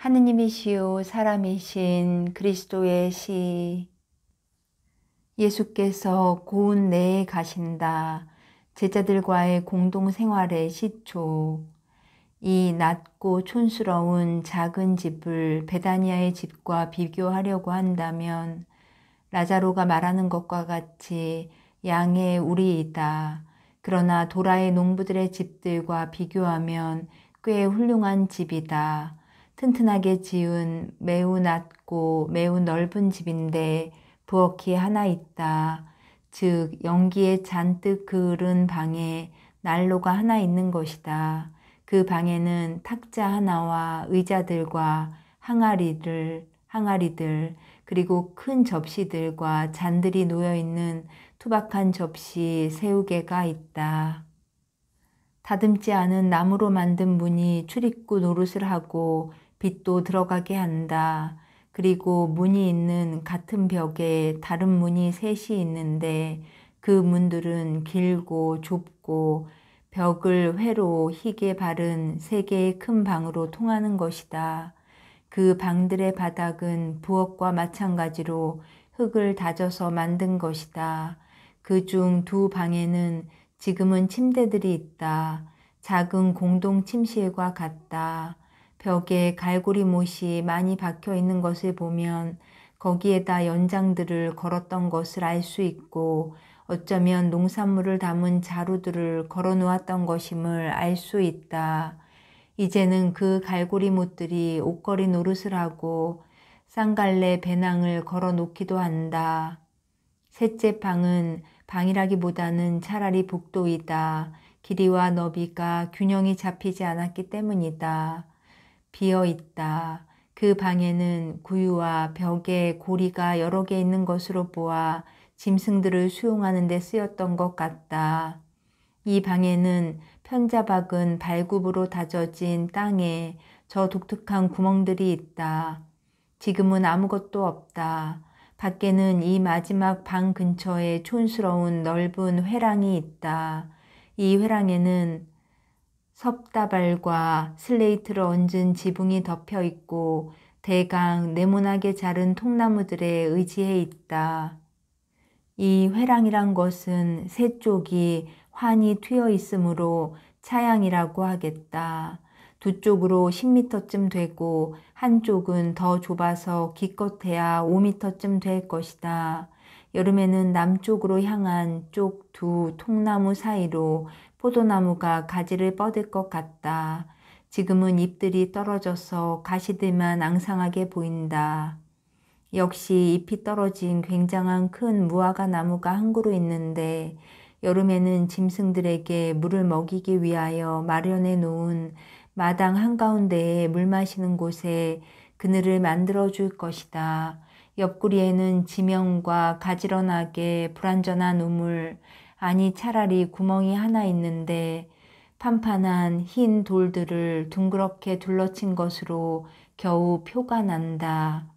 하느님이시요 사람이신 그리스도의 시. 예수께서 고운 내에 가신다. 제자들과의 공동생활의 시초. 이 낮고 촌스러운 작은 집을 베다니아의 집과 비교하려고 한다면 라자로가 말하는 것과 같이 양의 우리이다. 그러나 도라의 농부들의 집들과 비교하면 꽤 훌륭한 집이다. 튼튼하게 지은 매우 낮고 매우 넓은 집인데 부엌이 하나 있다. 즉 연기에 잔뜩 그을은 방에 난로가 하나 있는 것이다. 그 방에는 탁자 하나와 의자들과 항아리들 그리고 큰 접시들과 잔들이 놓여있는 투박한 접시 새우개가 있다. 다듬지 않은 나무로 만든 문이 출입구 노릇을 하고 빛도 들어가게 한다. 그리고 문이 있는 같은 벽에 다른 문이 셋이 있는데 그 문들은 길고 좁고 벽을 회로 희게 바른 세 개의 큰 방으로 통하는 것이다. 그 방들의 바닥은 부엌과 마찬가지로 흙을 다져서 만든 것이다. 그중 두 방에는 지금은 침대들이 있다. 작은 공동 침실과 같다. 벽에 갈고리 못이 많이 박혀 있는 것을 보면 거기에다 연장들을 걸었던 것을 알 수 있고 어쩌면 농산물을 담은 자루들을 걸어 놓았던 것임을 알 수 있다. 이제는 그 갈고리 못들이 옷걸이 노릇을 하고 쌍갈래 배낭을 걸어 놓기도 한다. 셋째 방은 방이라기보다는 차라리 복도이다. 길이와 너비가 균형이 잡히지 않았기 때문이다. 비어 있다. 그 방에는 구유와 벽에 고리가 여러 개 있는 것으로 보아 짐승들을 수용하는 데 쓰였던 것 같다. 이 방에는 편자박은 발굽으로 다져진 땅에 저 독특한 구멍들이 있다. 지금은 아무것도 없다. 밖에는 이 마지막 방 근처에 촌스러운 넓은 회랑이 있다. 이 회랑에는 섭다발과 슬레이트를 얹은 지붕이 덮여 있고 대강 네모나게 자른 통나무들에 의지해 있다. 이 회랑이란 것은 세 쪽이 환히 트여 있으므로 차양이라고 하겠다. 두 쪽으로 10m쯤 되고 한쪽은 더 좁아서 기껏해야 5m쯤 될 것이다. 여름에는 남쪽으로 향한 쪽 두 통나무 사이로 포도나무가 가지를 뻗을 것 같다. 지금은 잎들이 떨어져서 가시들만 앙상하게 보인다. 역시 잎이 떨어진 굉장한 큰 무화과 나무가 한 그루 있는데 여름에는 짐승들에게 물을 먹이기 위하여 마련해 놓은 마당 한가운데에 물 마시는 곳에 그늘을 만들어 줄 것이다. 옆구리에는 지명과 가지런하게 불완전한 우물, 아니 차라리 구멍이 하나 있는데 판판한 흰 돌들을 둥그렇게 둘러친 것으로 겨우 표가 난다.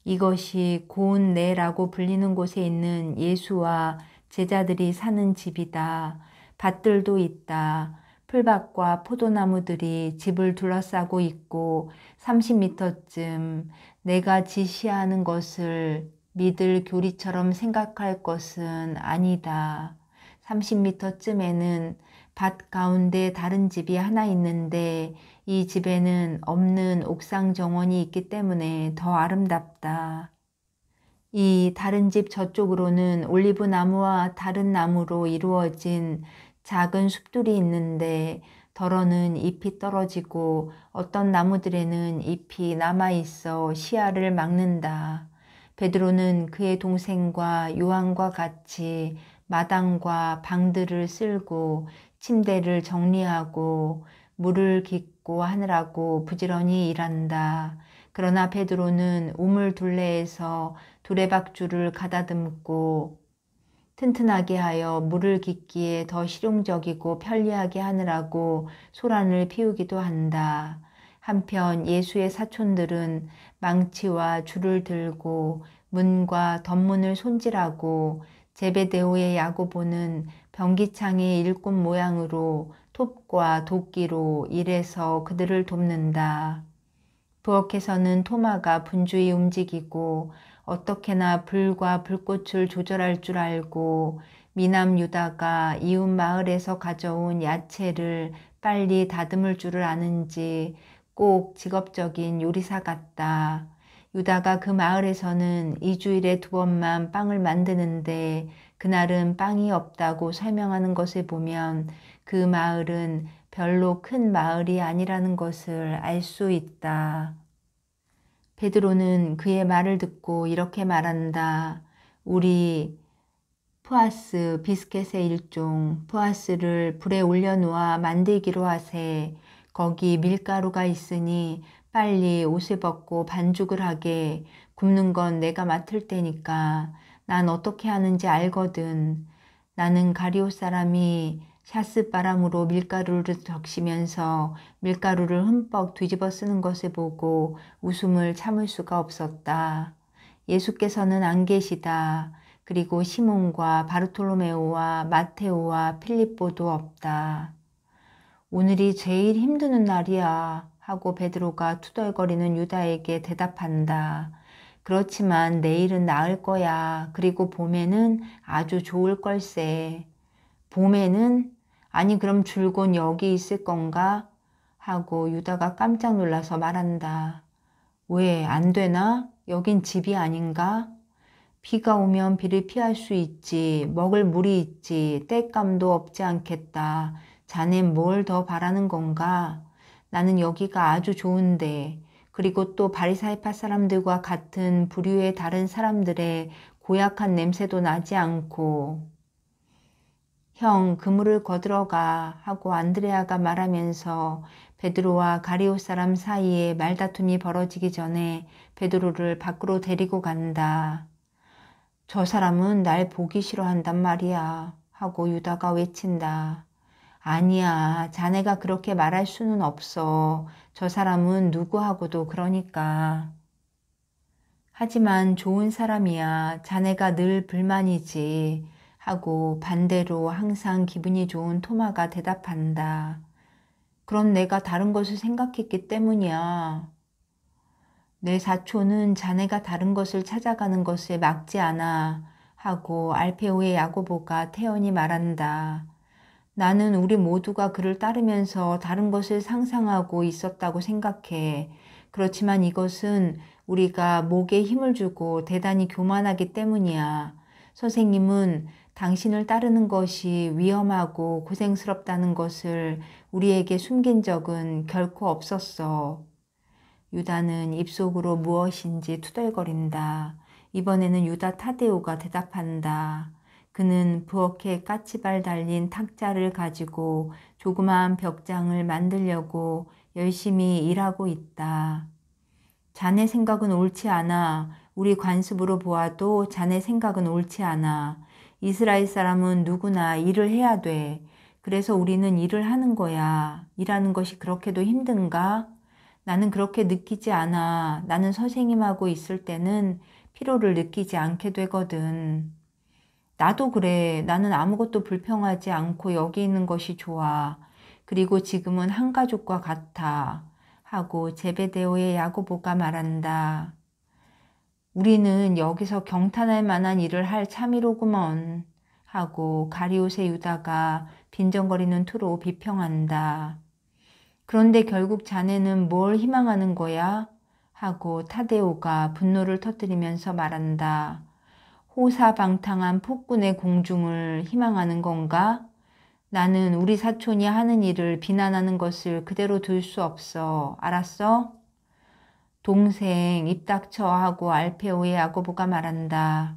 이것이 고운 내라고 불리는 곳에 있는 예수와 제자들이 사는 집이다. 밭들도 있다. 풀밭과 포도나무들이 집을 둘러싸고 있고 30m쯤 내가 지시하는 것을 믿을 교리처럼 생각할 것은 아니다. 30m쯤에는 밭 가운데 다른 집이 하나 있는데 이 집에는 없는 옥상 정원이 있기 때문에 더 아름답다. 이 다른 집 저쪽으로는 올리브 나무와 다른 나무로 이루어진 작은 숲들이 있는데 덜어는 잎이 떨어지고 어떤 나무들에는 잎이 남아있어 시야를 막는다. 베드로는 그의 동생과 요한과 같이 마당과 방들을 쓸고 침대를 정리하고 물을 깃고 하느라고 부지런히 일한다. 그러나 베드로는 우물 둘레에서 두레박줄을 가다듬고 튼튼하게 하여 물을 깃기에 더 실용적이고 편리하게 하느라고 소란을 피우기도 한다. 한편 예수의 사촌들은 망치와 줄을 들고 문과 덧문을 손질하고 제베데오의 야고보는 변기창의 일꾼 모양으로 톱과 도끼로 일해서 그들을 돕는다. 부엌에서는 토마가 분주히 움직이고 어떻게나 불과 불꽃을 조절할 줄 알고 미남 유다가 이웃 마을에서 가져온 야채를 빨리 다듬을 줄을 아는지 꼭 직업적인 요리사 같다. 유다가 그 마을에서는 2주일에 2번만 빵을 만드는데 그날은 빵이 없다고 설명하는 것을 보면 그 마을은 별로 큰 마을이 아니라는 것을 알 수 있다. 베드로는 그의 말을 듣고 이렇게 말한다. 우리 푸아스 비스켓의 일종 푸아스를 불에 올려놓아 만들기로 하세. 거기 밀가루가 있으니 빨리 옷을 벗고 반죽을 하게. 굽는 건 내가 맡을 테니까. 난 어떻게 하는지 알거든. 나는 가리옷 사람이 샤스바람으로 밀가루를 적시면서 밀가루를 흠뻑 뒤집어 쓰는 것을 보고 웃음을 참을 수가 없었다. 예수께서는 안 계시다. 그리고 시몬과 바르톨로메오와 마테오와 필립보도 없다. 오늘이 제일 힘드는 날이야 하고 베드로가 투덜거리는 유다에게 대답한다. 그렇지만 내일은 나을 거야. 그리고 봄에는 아주 좋을 걸세. 봄에는? 아니 그럼 줄곧 여기 있을 건가? 하고 유다가 깜짝 놀라서 말한다. 왜 안 되나? 여긴 집이 아닌가? 비가 오면 비를 피할 수 있지. 먹을 물이 있지. 땔감도 없지 않겠다. 자넨 뭘 더 바라는 건가? 나는 여기가 아주 좋은데. 그리고 또 바리사이파 사람들과 같은 부류의 다른 사람들의 고약한 냄새도 나지 않고. 형, 그물을 거들어가 하고 안드레아가 말하면서 베드로와 가리오 사람 사이에 말다툼이 벌어지기 전에 베드로를 밖으로 데리고 간다. 저 사람은 날 보기 싫어한단 말이야 하고 유다가 외친다. 아니야, 자네가 그렇게 말할 수는 없어. 저 사람은 누구하고도 그러니까. 하지만 좋은 사람이야. 자네가 늘 불만이지. 하고 반대로 항상 기분이 좋은 토마가 대답한다. 그럼 내가 다른 것을 생각했기 때문이야. 내 사촌은 자네가 다른 것을 찾아가는 것을 막지 않아. 하고 알페오의 야고보가 태연히 말한다. 나는 우리 모두가 그를 따르면서 다른 것을 상상하고 있었다고 생각해. 그렇지만 이것은 우리가 목에 힘을 주고 대단히 교만하기 때문이야. 선생님은 당신을 따르는 것이 위험하고 고생스럽다는 것을 우리에게 숨긴 적은 결코 없었어. 유다는 입속으로 무엇인지 투덜거린다. 이번에는 유다 타데오가 대답한다. 그는 부엌에 까치발 달린 탁자를 가지고 조그마한 벽장을 만들려고 열심히 일하고 있다. 자네 생각은 옳지 않아. 우리 관습으로 보아도 자네 생각은 옳지 않아. 이스라엘 사람은 누구나 일을 해야 돼. 그래서 우리는 일을 하는 거야. 일하는 것이 그렇게도 힘든가? 나는 그렇게 느끼지 않아. 나는 선생님하고 있을 때는 피로를 느끼지 않게 되거든. 나도 그래. 나는 아무것도 불평하지 않고 여기 있는 것이 좋아. 그리고 지금은 한 가족과 같아. 하고 제베데오의 야고보가 말한다. 우리는 여기서 경탄할 만한 일을 할 참이로구먼. 하고 가리옷의 유다가 빈정거리는 투로 비평한다. 그런데 결국 자네는 뭘 희망하는 거야? 하고 타데오가 분노를 터뜨리면서 말한다. 호사방탕한 폭군의 공중을 희망하는 건가? 나는 우리 사촌이 하는 일을 비난하는 것을 그대로 둘 수 없어. 알았어? 동생 입 닥쳐 하고 알페오의 야고보가 말한다.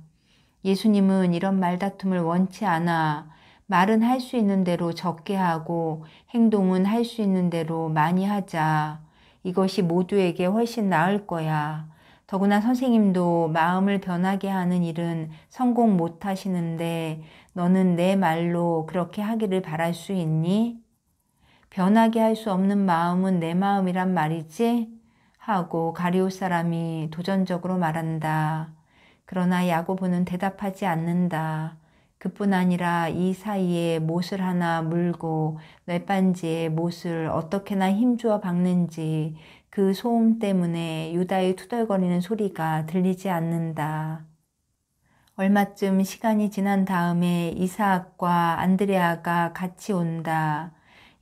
예수님은 이런 말다툼을 원치 않아. 말은 할 수 있는 대로 적게 하고 행동은 할 수 있는 대로 많이 하자. 이것이 모두에게 훨씬 나을 거야. 더구나 선생님도 마음을 변하게 하는 일은 성공 못 하시는데 너는 내 말로 그렇게 하기를 바랄 수 있니? 변하게 할 수 없는 마음은 내 마음이란 말이지? 하고 가리옷 사람이 도전적으로 말한다. 그러나 야고보는 대답하지 않는다. 그뿐 아니라 이 사이에 못을 하나 물고 널빤지에 못을 어떻게나 힘주어 박는지 그 소음 때문에 유다의 투덜거리는 소리가 들리지 않는다. 얼마쯤 시간이 지난 다음에 이삭과 안드레아가 같이 온다.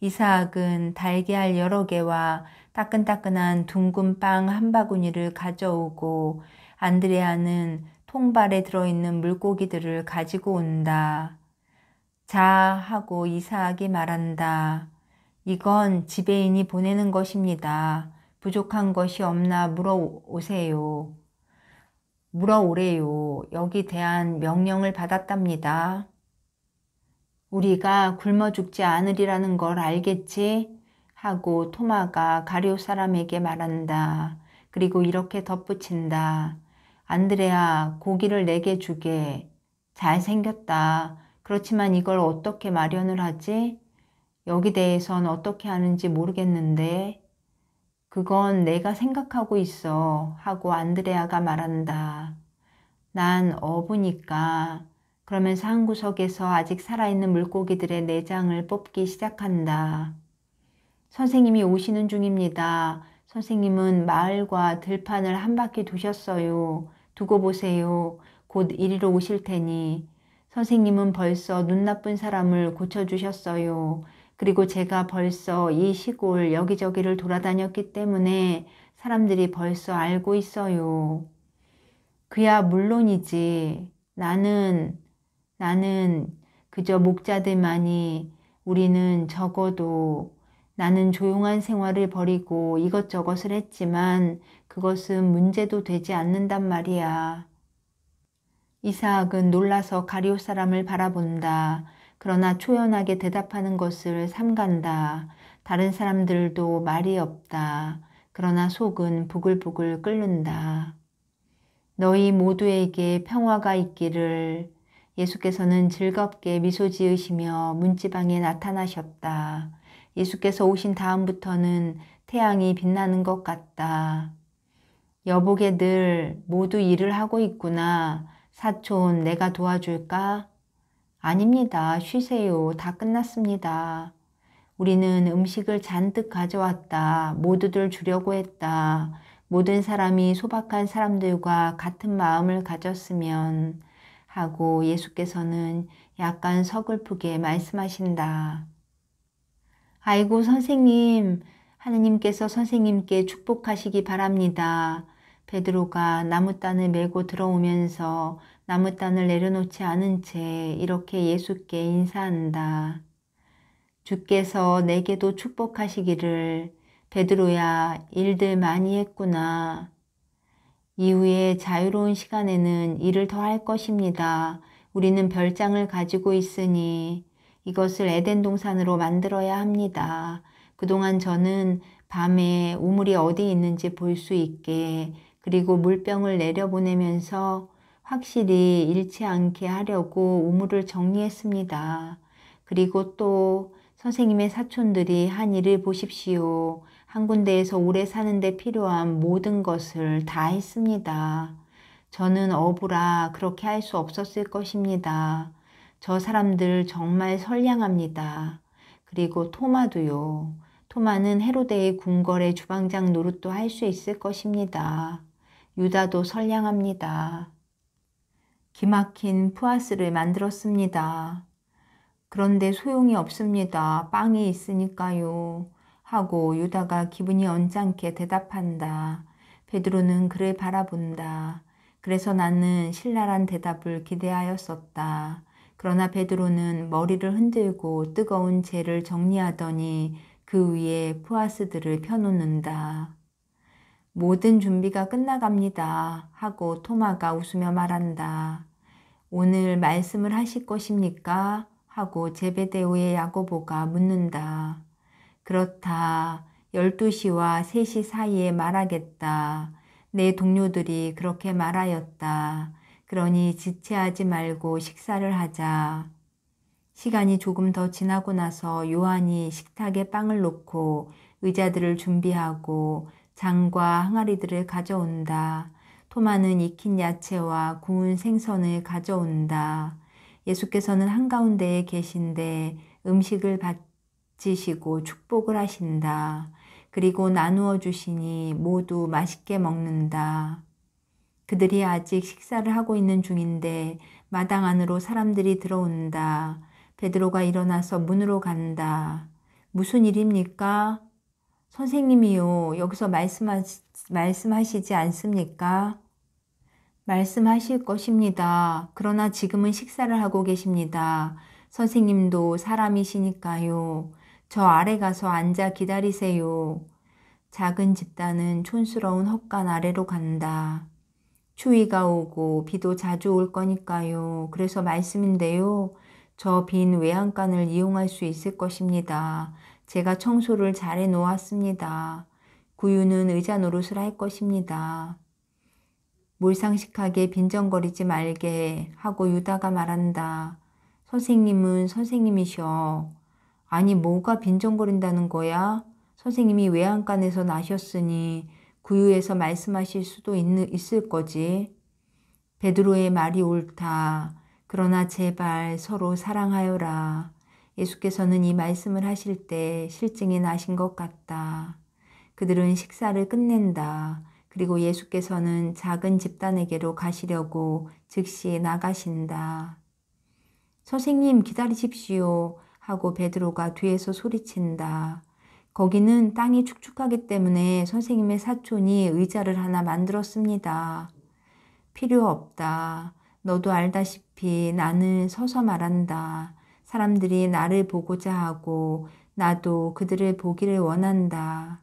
이삭은 달걀 여러 개와 따끈따끈한 둥근 빵 한 바구니를 가져오고 안드레아는 통발에 들어있는 물고기들을 가지고 온다. 자 하고 이삭이 말한다. 이건 지배인이 보내는 것입니다. 부족한 것이 없나 물어오래요. 여기 대한 명령을 받았답니다. 우리가 굶어 죽지 않으리라는 걸 알겠지? 하고 토마가 가룟 사람에게 말한다. 그리고 이렇게 덧붙인다. 안드레아, 고기를 내게 주게. 잘생겼다. 그렇지만 이걸 어떻게 마련을 하지? 여기 대해선 어떻게 하는지 모르겠는데. 그건 내가 생각하고 있어. 하고 안드레아가 말한다. 난 어부니까. 그러면서 한 구석에서 아직 살아있는 물고기들의 내장을 뽑기 시작한다. 선생님이 오시는 중입니다. 선생님은 마을과 들판을 한 바퀴 두셨어요. 두고 보세요. 곧 이리로 오실 테니. 선생님은 벌써 눈 나쁜 사람을 고쳐주셨어요. 그리고 제가 벌써 이 시골 여기저기를 돌아다녔기 때문에 사람들이 벌써 알고 있어요. 그야 물론이지. 나는 그저 목자들만이 우리는 적어도 나는 조용한 생활을 버리고 이것저것을 했지만 그것은 문제도 되지 않는단 말이야. 이삭은 놀라서 가룟 사람을 바라본다. 그러나 초연하게 대답하는 것을 삼간다. 다른 사람들도 말이 없다. 그러나 속은 부글부글 끓는다. 너희 모두에게 평화가 있기를. 예수께서는 즐겁게 미소 지으시며 문지방에 나타나셨다. 예수께서 오신 다음부터는 태양이 빛나는 것 같다. 여보게들 모두 일을 하고 있구나. 사촌, 내가 도와줄까? 아닙니다. 쉬세요. 다 끝났습니다. 우리는 음식을 잔뜩 가져왔다. 모두들 주려고 했다. 모든 사람이 소박한 사람들과 같은 마음을 가졌으면 하고 예수께서는 약간 서글프게 말씀하신다. 아이고 선생님, 하느님께서 선생님께 축복하시기 바랍니다. 베드로가 나무단을 메고 들어오면서 나무단을 내려놓지 않은 채 이렇게 예수께 인사한다. 주께서 내게도 축복하시기를. 베드로야, 일들 많이 했구나. 이후에 자유로운 시간에는 일을 더 할 것입니다. 우리는 별장을 가지고 있으니 이것을 에덴 동산으로 만들어야 합니다. 그동안 저는 밤에 우물이 어디 있는지 볼 수 있게 그리고 물병을 내려보내면서 확실히 잃지 않게 하려고 우물을 정리했습니다. 그리고 또 선생님의 사촌들이 한 일을 보십시오. 한 군데에서 오래 사는데 필요한 모든 것을 다 했습니다. 저는 어부라 그렇게 할 수 없었을 것입니다. 저 사람들 정말 선량합니다. 그리고 토마도요. 토마는 헤로데의 궁궐의 주방장 노릇도 할 수 있을 것입니다. 유다도 선량합니다. 기막힌 푸아스를 만들었습니다. 그런데 소용이 없습니다. 빵이 있으니까요. 하고 유다가 기분이 언짢게 대답한다. 베드로는 그를 바라본다. 그래서 나는 신랄한 대답을 기대하였었다. 그러나 베드로는 머리를 흔들고 뜨거운 재를 정리하더니 그 위에 푸아스들을 펴놓는다. 모든 준비가 끝나갑니다. 하고 토마가 웃으며 말한다. 오늘 말씀을 하실 것입니까? 하고 제베데오의 야고보가 묻는다. 그렇다. 12시와 3시 사이에 말하겠다. 내 동료들이 그렇게 말하였다. 그러니 지체하지 말고 식사를 하자. 시간이 조금 더 지나고 나서 요한이 식탁에 빵을 놓고 의자들을 준비하고 장과 항아리들을 가져온다. 토마는 익힌 야채와 구운 생선을 가져온다. 예수께서는 한가운데에 계신데 음식을 바치시고 축복을 하신다. 그리고 나누어 주시니 모두 맛있게 먹는다. 그들이 아직 식사를 하고 있는 중인데 마당 안으로 사람들이 들어온다. 베드로가 일어나서 문으로 간다. 무슨 일입니까? 선생님이요, 여기서 말씀하시지 않습니까? 말씀하실 것입니다. 그러나 지금은 식사를 하고 계십니다. 선생님도 사람이시니까요. 저 아래 가서 앉아 기다리세요. 작은 집단은 촌스러운 헛간 아래로 간다. 추위가 오고 비도 자주 올 거니까요. 그래서 말씀인데요. 저 빈 외양간을 이용할 수 있을 것입니다. 제가 청소를 잘 해놓았습니다. 구유는 의자 노릇을 할 것입니다. 몰상식하게 빈정거리지 말게 하고 유다가 말한다. 선생님은 선생님이셔. 아니 뭐가 빈정거린다는 거야? 선생님이 외양간에서 나셨으니 구유에서 말씀하실 수도 있을 거지. 베드로의 말이 옳다. 그러나 제발 서로 사랑하여라. 예수께서는 이 말씀을 하실 때 실증이 나신 것 같다. 그들은 식사를 끝낸다. 그리고 예수께서는 작은 집단에게로 가시려고 즉시 나가신다. 선생님 기다리십시오 하고 베드로가 뒤에서 소리친다. 거기는 땅이 축축하기 때문에 선생님의 사촌이 의자를 하나 만들었습니다. 필요 없다. 너도 알다시피 나는 서서 말한다. 사람들이 나를 보고자 하고 나도 그들을 보기를 원한다.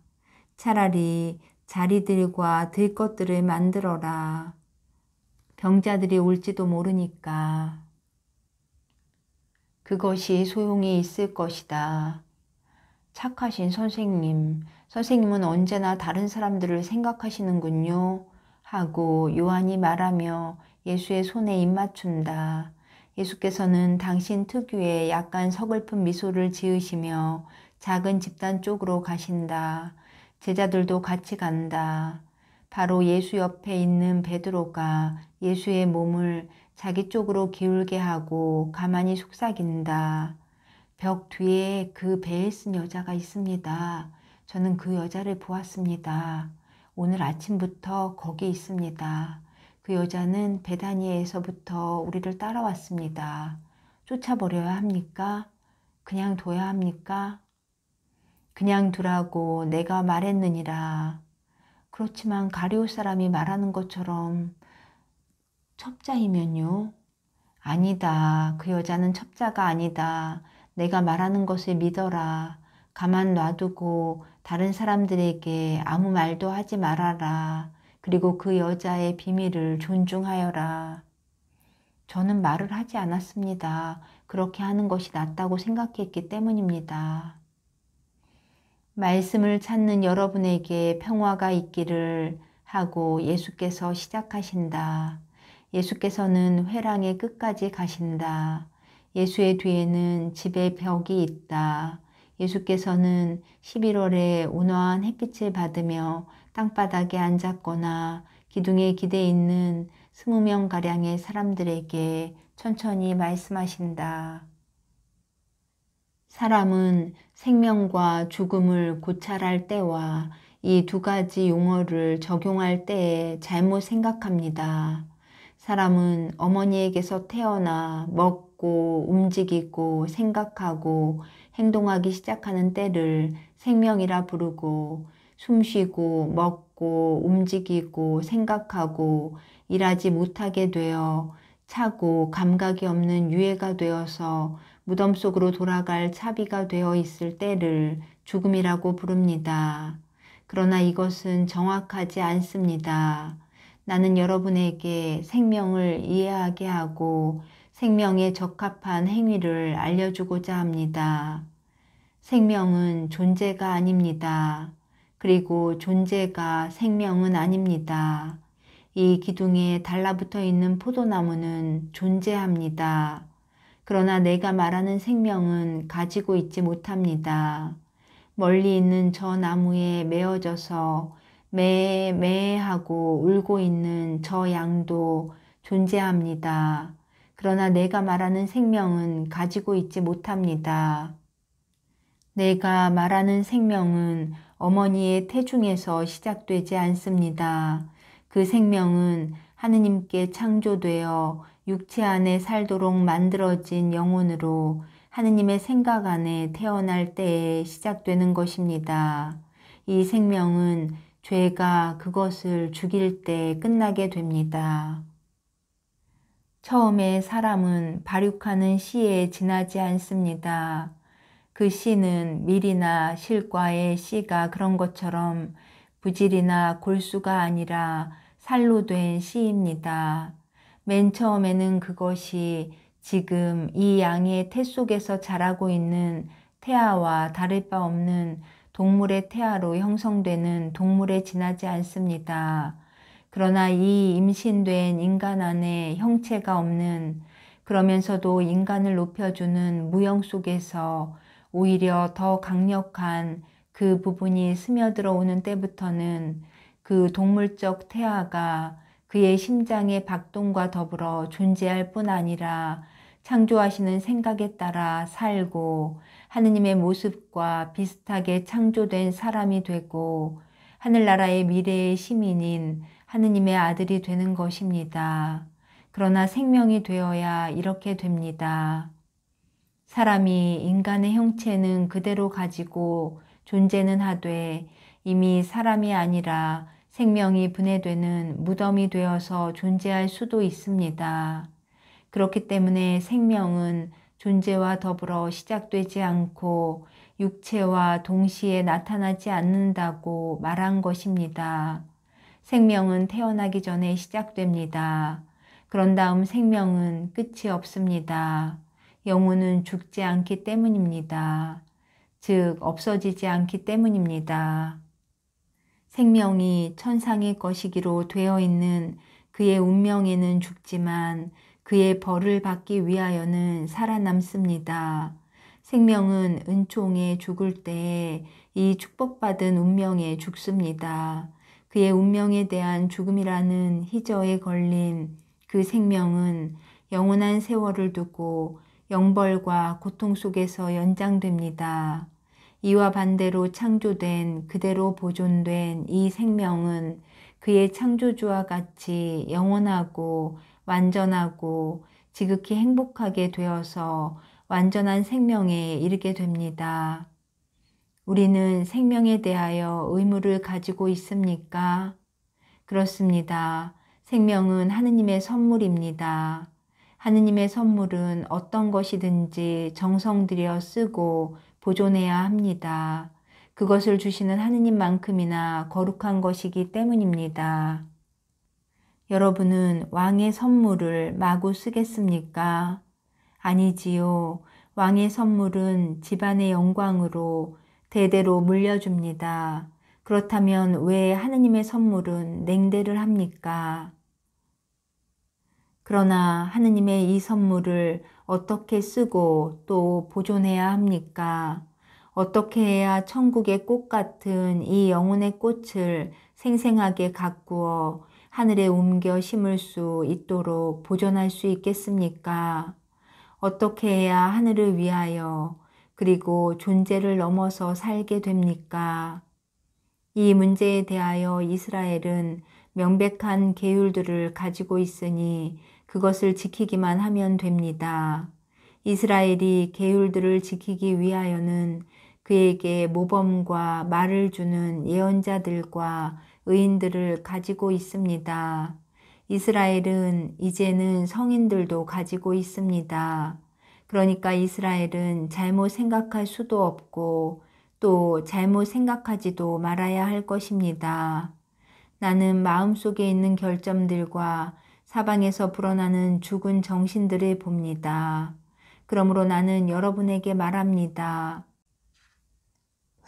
차라리 자리들과 들 것들을 만들어라. 병자들이 올지도 모르니까. 그것이 소용이 있을 것이다. 착하신 선생님, 선생님은 언제나 다른 사람들을 생각하시는군요. 하고 요한이 말하며 예수의 손에 입 맞춘다. 예수께서는 당신 특유의 약간 서글픈 미소를 지으시며 작은 집단 쪽으로 가신다. 제자들도 같이 간다. 바로 예수 옆에 있는 베드로가 예수의 몸을 자기 쪽으로 기울게 하고 가만히 속삭인다. 벽 뒤에 그 베일 쓴 여자가 있습니다. 저는 그 여자를 보았습니다. 오늘 아침부터 거기 있습니다. 그 여자는 베다니에서부터 우리를 따라왔습니다. 쫓아버려야 합니까? 그냥 둬야 합니까? 그냥 두라고 내가 말했느니라. 그렇지만 가룟 사람이 말하는 것처럼 첩자이면요? 아니다. 그 여자는 첩자가 아니다. 내가 말하는 것을 믿어라. 가만 놔두고 다른 사람들에게 아무 말도 하지 말아라. 그리고 그 여자의 비밀을 존중하여라. 저는 말을 하지 않았습니다. 그렇게 하는 것이 낫다고 생각했기 때문입니다. 말씀을 찾는 여러분에게 평화가 있기를 하고 예수께서 시작하신다. 예수께서는 회랑의 끝까지 가신다. 예수의 뒤에는 집의 벽이 있다. 예수께서는 11월에 온화한 햇빛을 받으며 땅바닥에 앉았거나 기둥에 기대 있는 20명가량의 사람들에게 천천히 말씀하신다. 사람은 생명과 죽음을 고찰할 때와 이 두 가지 용어를 적용할 때에 잘못 생각합니다. 사람은 어머니에게서 태어나 먹고 움직이고 생각하고 행동하기 시작하는 때를 생명이라 부르고 숨쉬고 먹고 움직이고 생각하고 일하지 못하게 되어 차고 감각이 없는 유해가 되어서 무덤 속으로 돌아갈 차비가 되어 있을 때를 죽음이라고 부릅니다. 그러나 이것은 정확하지 않습니다. 나는 여러분에게 생명을 이해하게 하고 생명에 적합한 행위를 알려주고자 합니다. 생명은 존재가 아닙니다. 그리고 존재가 생명은 아닙니다. 이 기둥에 달라붙어 있는 포도나무는 존재합니다. 그러나 내가 말하는 생명은 가지고 있지 못합니다. 멀리 있는 저 나무에 메어져서 매매하고 울고 있는 저 양도 존재합니다. 그러나 내가 말하는 생명은 가지고 있지 못합니다. 내가 말하는 생명은 어머니의 태중에서 시작되지 않습니다. 그 생명은 하느님께 창조되어 육체 안에 살도록 만들어진 영혼으로 하느님의 생각 안에 태어날 때에 시작되는 것입니다. 이 생명은 죄가 그것을 죽일 때 끝나게 됩니다. 처음에 사람은 발육하는 씨에 지나지 않습니다. 그 씨는 밀이나 실과의 씨가 그런 것처럼 부질이나 골수가 아니라 살로 된 씨입니다. 맨 처음에는 그것이 지금 이 양의 태 속에서 자라고 있는 태아와 다를 바 없는 동물의 태아로 형성되는 동물에 지나지 않습니다. 그러나 이 임신된 인간 안에 형체가 없는, 그러면서도 인간을 높여주는 무형 속에서 오히려 더 강력한 그 부분이 스며들어 오는 때부터는 그 동물적 태아가 그의 심장의 박동과 더불어 존재할 뿐 아니라 창조하시는 생각에 따라 살고 하느님의 모습과 비슷하게 창조된 사람이 되고 하늘나라의 미래의 시민인 하느님의 아들이 되는 것입니다. 그러나 생명이 되어야 이렇게 됩니다. 사람이 인간의 형체는 그대로 가지고 존재는 하되 이미 사람이 아니라 생명이 분해되는 무덤이 되어서 존재할 수도 있습니다. 그렇기 때문에 생명은 존재와 더불어 시작되지 않고 육체와 동시에 나타나지 않는다고 말한 것입니다. 생명은 태어나기 전에 시작됩니다. 그런 다음 생명은 끝이 없습니다. 영혼은 죽지 않기 때문입니다. 즉 없어지지 않기 때문입니다. 생명이 천상의 것이기로 되어 있는 그의 운명에는 죽지만 그의 벌을 받기 위하여는 살아남습니다. 생명은 은총에 죽을 때에 이 축복받은 운명에 죽습니다. 그의 운명에 대한 죽음이라는 희저에 걸린 그 생명은 영원한 세월을 두고 영벌과 고통 속에서 연장됩니다. 이와 반대로 창조된 그대로 보존된 이 생명은 그의 창조주와 같이 영원하고 완전하고 지극히 행복하게 되어서 완전한 생명에 이르게 됩니다. 우리는 생명에 대하여 의무를 가지고 있습니까? 그렇습니다. 생명은 하느님의 선물입니다. 하느님의 선물은 어떤 것이든지 정성 들여 쓰고 보존해야 합니다. 그것을 주시는 하느님만큼이나 거룩한 것이기 때문입니다. 여러분은 왕의 선물을 마구 쓰겠습니까? 아니지요. 왕의 선물은 집안의 영광으로 대대로 물려줍니다. 그렇다면 왜 하느님의 선물은 냉대를 합니까? 그러나 하느님의 이 선물을 어떻게 쓰고 또 보존해야 합니까? 어떻게 해야 천국의 꽃 같은 이 영혼의 꽃을 생생하게 가꾸어 하늘에 옮겨 심을 수 있도록 보존할 수 있겠습니까? 어떻게 해야 하늘을 위하여 그리고 존재를 넘어서 살게 됩니까? 이 문제에 대하여 이스라엘은 명백한 계율들을 가지고 있으니 그것을 지키기만 하면 됩니다. 이스라엘이 계율들을 지키기 위하여는 그에게 모범과 말을 주는 예언자들과 의인들을 가지고 있습니다. 이스라엘은 이제는 성인들도 가지고 있습니다. 그러니까 이스라엘은 잘못 생각할 수도 없고 또 잘못 생각하지도 말아야 할 것입니다. 나는 마음속에 있는 결점들과 사방에서 불어나는 죽은 정신들을 봅니다. 그러므로 나는 여러분에게 말합니다.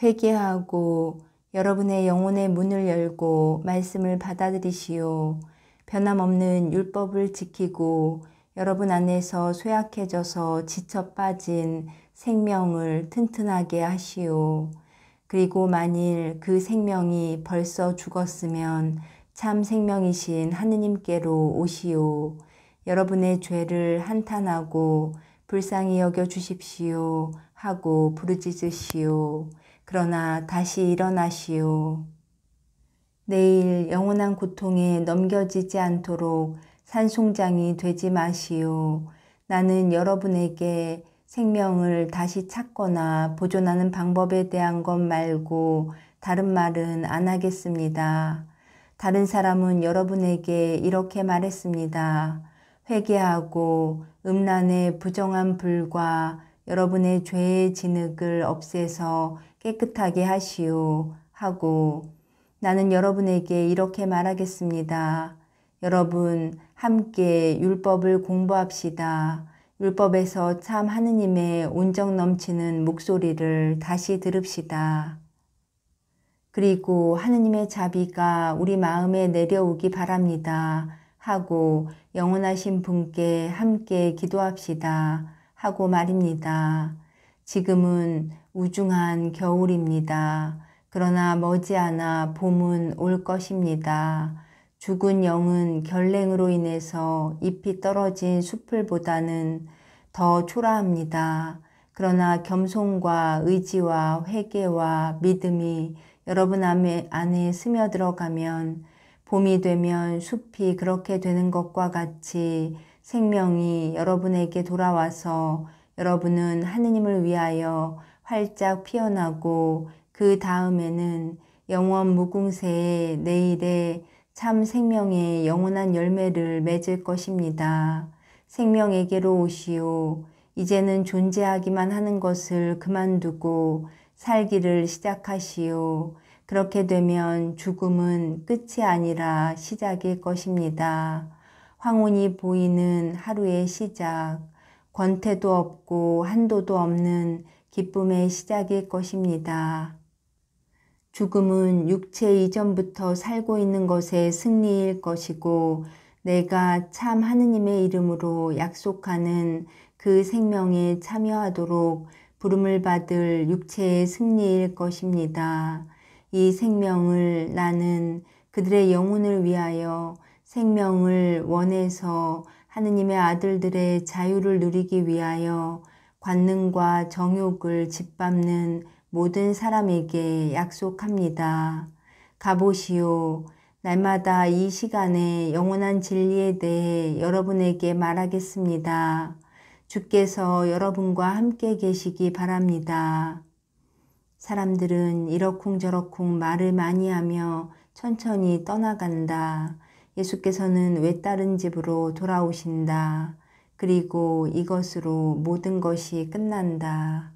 회개하고 여러분의 영혼의 문을 열고 말씀을 받아들이시오. 변함없는 율법을 지키고 여러분 안에서 쇠약해져서 지쳐 빠진 생명을 튼튼하게 하시오. 그리고 만일 그 생명이 벌써 죽었으면 참 생명이신 하느님께로 오시오. 여러분의 죄를 한탄하고 불쌍히 여겨 주십시오 하고 부르짖으시오. 그러나 다시 일어나시오. 내일 영원한 고통에 넘겨지지 않도록 산송장이 되지 마시오. 나는 여러분에게 생명을 다시 찾거나 보존하는 방법에 대한 것 말고 다른 말은 안 하겠습니다. 다른 사람은 여러분에게 이렇게 말했습니다. 회개하고 음란의 부정한 불과 여러분의 죄의 진흙을 없애서 깨끗하게 하시오 하고, 나는 여러분에게 이렇게 말하겠습니다. 여러분 함께 율법을 공부합시다. 율법에서 참 하느님의 온정 넘치는 목소리를 다시 들읍시다. 그리고 하느님의 자비가 우리 마음에 내려오기 바랍니다. 하고 영원하신 분께 함께 기도합시다. 하고 말입니다. 지금은 우중한 겨울입니다. 그러나 머지않아 봄은 올 것입니다. 죽은 영은 결랭으로 인해서 잎이 떨어진 숲을보다는 더 초라합니다. 그러나 겸손과 의지와 회개와 믿음이 여러분 안에 스며들어가면 봄이 되면 숲이 그렇게 되는 것과 같이 생명이 여러분에게 돌아와서 여러분은 하느님을 위하여 활짝 피어나고 그 다음에는 영원 무궁세의 내일에 참 생명의 영원한 열매를 맺을 것입니다. 생명에게로 오시오. 이제는 존재하기만 하는 것을 그만두고 살기를 시작하시오. 그렇게 되면 죽음은 끝이 아니라 시작일 것입니다. 황혼이 보이는 하루의 시작, 권태도 없고 한도도 없는 기쁨의 시작일 것입니다. 죽음은 육체 이전부터 살고 있는 것의 승리일 것이고, 내가 참 하느님의 이름으로 약속하는 그 생명에 참여하도록 부름을 받을 육체의 승리일 것입니다. 이 생명을 나는 그들의 영혼을 위하여 생명을 원해서 하느님의 아들들의 자유를 누리기 위하여 관능과 정욕을 짓밟는 모든 사람에게 약속합니다. 가보시오. 날마다 이 시간에 영원한 진리에 대해 여러분에게 말하겠습니다. 주께서 여러분과 함께 계시기 바랍니다. 사람들은 이러쿵저러쿵 말을 많이 하며 천천히 떠나간다. 예수께서는 외다른 집으로 돌아오신다. 그리고 이것으로 모든 것이 끝난다.